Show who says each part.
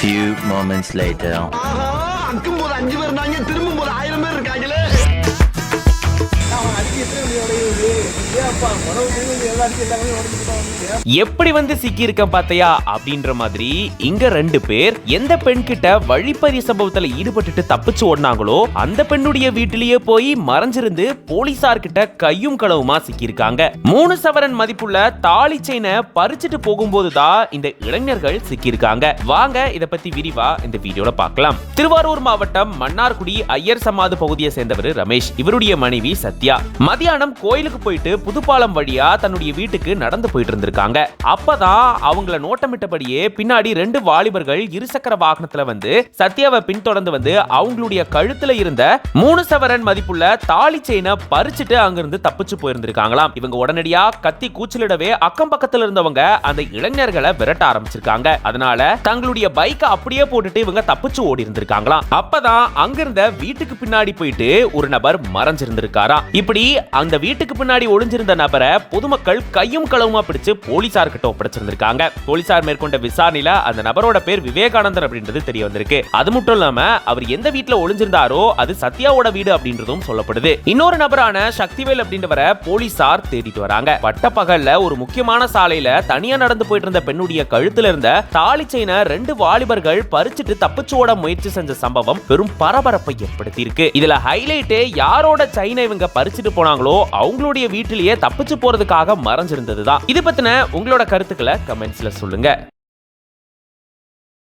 Speaker 1: Few moments later.
Speaker 2: அக்கும் போது 5 பேர் இருந்தாங்க, திரும்பும் போது 1000 பேர் இருக்காங்களே.
Speaker 3: எப்படி வந்து சிக்கி இருக்க பாத்தையா அப்படின்ற மாதிரி இங்க 2 பேர் எந்த பெண் கிட்ட வழிப்பறி சம்பவத்துல ஈடுபட்டுட்டு தப்பிச்சு ஓடினாங்களோ அந்த பெண்ணுடைய வீட்டிலேயே போய் மறைஞ்சிருந்து போலீசார் கிட்ட கையும் களவுமா சிக்கி இருக்காங்க. 3 சவரன் மதிப்புள்ள தாலி செயினை பறிச்சுட்டு போகும்போதுதான் இந்த இளைஞர்கள் சிக்கி இருக்காங்க. வாங்க இத பத்தி விரிவா இந்த வீடியோல பார்க்கலாம். திருவாரூர் மாவட்டம் மன்னார்குடி ஐயர் சமாது பகுதியை சேர்ந்தவர் ரமேஷ். இவருடைய மனைவி சத்யா மதியானம் கோயிலுக்கு போயிட்டு புதுப்பாலம் வழியா தன்னுடைய வீட்டுக்கு நடந்து போயிட்டு இருந்திருக்காங்க. அப்பதான் அவங்கள நோட்டமிட்டபடியே பின்னாடி 2 வாலிபர்கள் இருசக்கர வாகனத்துல வந்து சத்யாவை பின்தொடர்ந்து வந்து அவங்களுடைய கழுத்துல இருந்த 3 சவரன் மதிப்புள்ள தாலி செயினை பறிச்சுட்டு அங்கிருந்து தப்பிச்சு போயிருந்திருக்காங்களாம். இவங்க உடனடியா கத்தி கூச்சலிடவே அக்கம் பக்கத்துல இருந்தவங்க அந்த இளைஞர்களை விரட்ட ஆரம்பிச்சிருக்காங்க. அதனால தங்களுடைய பைக்கை அப்படியே போட்டுட்டு இவங்க தப்பிச்சு ஓடி இருந்திருக்காங்களாம். அப்பதான் அங்கிருந்த வீட்டுக்கு பின்னாடி போயிட்டு ஒரு நபர் மறைஞ்சிருந்திருக்காராம். இப்படி அந்த வீட்டுக்கு பின்னாடி ஒளிஞ்சிருந்த நபரை பொதுமக்கள் கையும் களவுமா பிடிச்சு போலீசார் கிட்ட ஒப்படைச்சிருந்திருக்காங்க. போலீசார் மேற்கொண்ட விசாரணையில அந்த நபரோட பேர் விவேகானந்தர் அப்படின்றது தெரிய வந்திருக்கு. அது மட்டும் இல்லாம அவர் எந்த வீட்டுல ஒளிஞ்சிருந்தாரோ அது சத்யாவோட வீடு அப்படின்றதும் சொல்லப்படுது. இன்னொரு நபரான சக்திவேல் அப்படின்றவரை போலீசார் தேடிட்டு வராங்க. பட்ட பகல்ல ஒரு முக்கியமான சாலையில தனியா நடந்து போயிட்டு இருந்த பெண்ணுடைய கழுத்துல இருந்த தாலி செயினை 2 வாலிபர்கள் பறிச்சுட்டு தப்பிச்சு ஓட முயற்சி செஞ்ச சம்பவம் பெரும் பரபரப்பை ஏற்படுத்தி இருக்கு. இதுல ஹைலைட் யாரோட செயினை இவங்க பறிச்சுட்டு போனாங்களோ அவங்களுடைய வீட்டிலேயே தப்பிச்சு போறதுக்காக மறைஞ்சிருந்ததுதான். இது பத்தின உங்களோட கருத்துக்களை கமெண்ட்ஸ்ல சொல்லுங்க.